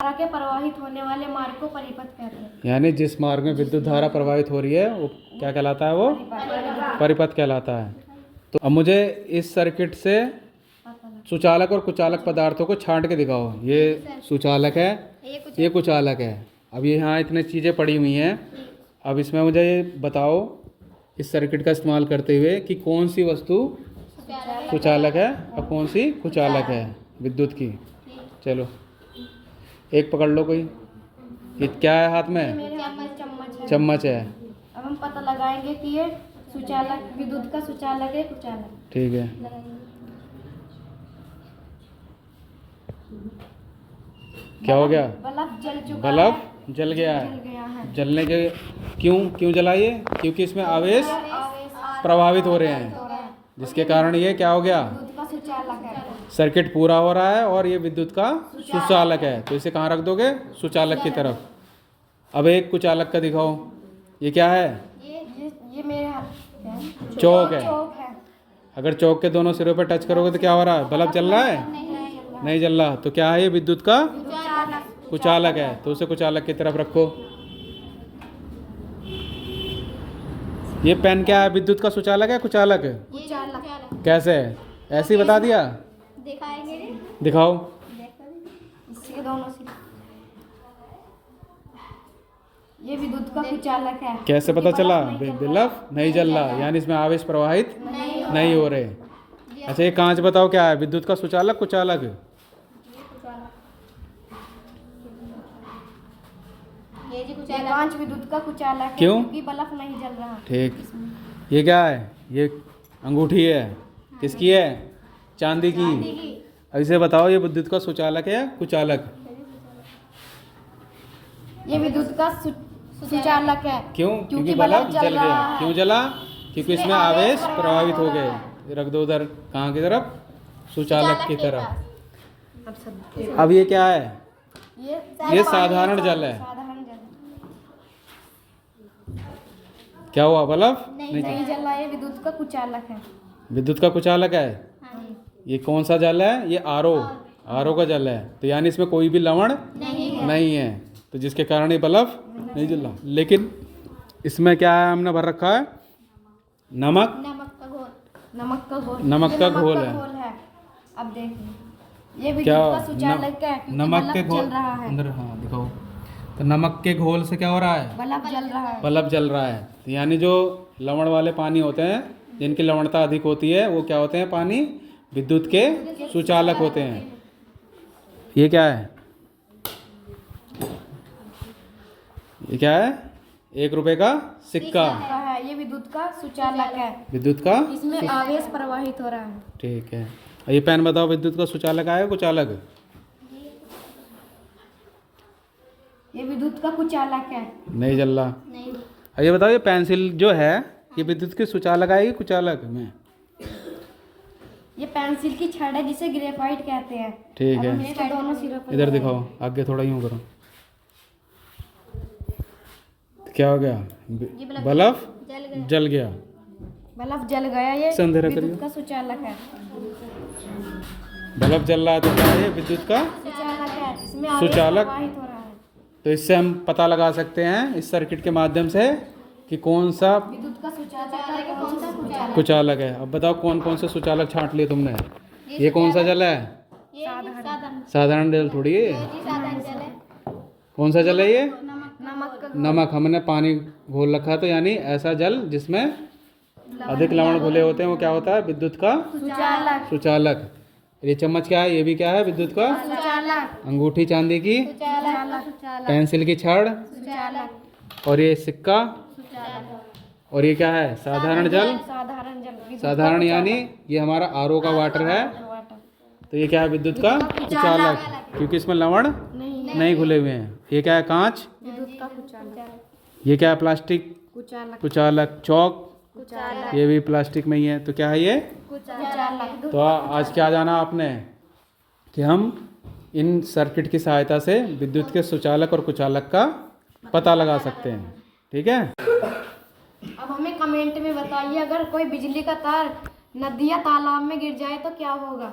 धारा के प्रवाहित होने वाले मार्ग को परिपथ कहते हैं। यानी जिस मार्ग में विद्युत धारा प्रवाहित हो रही है वो क्या कहलाता है? वो परिपथ कहलाता है। तो अब मुझे इस सर्किट से सुचालक और कुचालक पदार्थों को छांट के दिखाओ। ये सुचालक है, ये कुचालक है। अब ये यहाँ इतने चीज़ें पड़ी हुई हैं। अब इसमें मुझे ये बताओ इस सर्किट का इस्तेमाल करते हुए कि कौन सी वस्तु सुचालक है और कौन सी कुचालक है विद्युत की। चलो एक पकड़ लो कोई। ये क्या है हाथ में? चम्मच है। अब हम पता लगाएंगे कि ये सुचालक विद्युत का सुचालक है कुचालक। ठीक है। क्या हो गया? बल्ब जल चुका है। बल्ब जल गया जल है। गया है। जलने के क्यों जलाइए? क्योंकि इसमें आवेश प्रभावित हो रहे हैं, जिसके कारण ये क्या हो गया? विद्युत का सुचालक है। सर्किट पूरा हो रहा है और ये विद्युत का सुचालक है। तो इसे कहाँ रख दोगे? सुचालक की तरफ। अब एक कुचालक का दिखाओ। ये क्या है? ये मेरे हाथ है। चौक है। चौक है। अगर चौक के दोनों सिरों पर टच करोगे तो क्या हो रहा है? बल्ब जल रहा है? नहीं जल रहा। तो क्या है? ये विद्युत का कुचालक है। तो उसे कुचालक की तरफ रखो। ये पेन क्या है? विद्युत का सुचालक है कुचालक है? कुचालक। कैसे? ऐसे ही बता दिया? दिखाएंगे। दिखाओ। इसके दोनों से ये विद्युत का कुचालक है। कैसे पता चला? बल्ब नहीं जल रहा, यानी इसमें आवेश प्रवाहित नहीं हो रहे। अच्छा ये कांच बताओ क्या है? विद्युत का सुचालक कुचालक? ये कांच विद्युत का कुचालक है। क्यों? क्योंकि बल्ब नहीं जल रहा। ठीक। ये क्या है? ये अंगूठी है। किसकी है? चांदी की। अब इसे बताओ ये विद्युत का सुचालक है या कुचालक? ये विद्युत का सुचालक है। क्यों? क्योंकि बल्ब जल गया। क्यों जला? क्योंकि इसमें आवेश प्रभावित हो गए। रख दो उधर। कहाँ की तरफ? सुचालक की तरफ। अब ये क्या है? ये साधारण जल है। साधारण जल क्या हुआ? बल्ब नहीं जल रहा। ये विद्युत का कुचालक है। विद्युत का कुचालक है। ये कौन सा जल है? ये आरओ का जल है। तो यानी इसमें कोई भी लवण नहीं है। तो जिसके कारण ये बल्ब नहीं जल रहा। लेकिन इसमें क्या है? हमने भर रखा है नमक का घोल है। अब देखिए ये क्या? विद्युत का सुचालक है। नमक के घोल जल रहा है। अंदर। हाँ दिखाओ। तो नमक के घोल से क्या हो रहा है? बल्ब जल रहा है। बल्ब जल रहा है। तो यानी जो लवण वाले पानी होते हैं, जिनकी लवणता अधिक होती है, वो क्या होते हैं? पानी विद्युत के सुचालक होते हैं। ये क्या है? ये क्या है? 1 रुपए का सिक्का। ये विद्युत का सुचालक है। विद्युत का इसमें आवेश प्रवाहित हो रहा है। ठीक है। ये पेन बताओ विद्युत का सुचालक है कुचालक? ये विद्युत का कुचालक है। नहीं जल रहा। ये बताओ ये पेंसिल जो है ये विद्युत के सुचालक आएगी कुचालक में? ये पेंसिल की छड़ है जिसे ग्रेफाइट कहते हैं। ठीक है। इसके दोनों सिरों पर इधर दिखाओ। आगे थोड़ा यूं करो। क्या हो गया? बल्ब जल गया। बल्ब जल गया। ये अंधेरा करिए। विद्युत का सुचालक है। बल्ब जल रहा है तो क्या है? ये विद्युत का सुचालक है। इसमें आवेश सुचालक। प्रवाहित हो रहा है। तो इससे हम पता लगा सकते हैं इस सर्किट के माध्यम से कि कौन सा विद्युत का सुचालक है, कौन सा कुचालक। कुचालक है। अब बताओ कौन कौन से सुचालक छांट लिए तुमने? ये कौन सा जल है? साधारण जल थोड़ी है। कौन सा जल है ये? नमक। हमने पानी घोल रखा तो यानी ऐसा जल जिसमें अधिक लवण घुले होते हैं वो क्या होता है? विद्युत का सुचालक। ये चम्मच क्या है? ये भी क्या है? विद्युत का सुचालक। अंगूठी चांदी की। पेंसिल की छड़। और ये सिक्का। और ये क्या है? साधारण जल। साधारण यानी ये हमारा आरओ का वाटर है। तो ये क्या है? विद्युत का कुचालक, क्योंकि इसमें लवण नहीं घुले हुए हैं। ये क्या है? कांच। विद्युत का कुचालक। ये क्या है? प्लास्टिक कुचालक। चौक कुचालक। ये भी प्लास्टिक में ही है। तो क्या है ये? कुचालक। तो आज क्या जाना आपने कि हम इन सर्किट की सहायता से विद्युत के सुचालक और कुचालक का पता लगा सकते हैं। ठीक है। अब हमें कमेंट में बताइए अगर कोई बिजली का तार नदी या तालाब में गिर जाए तो क्या होगा।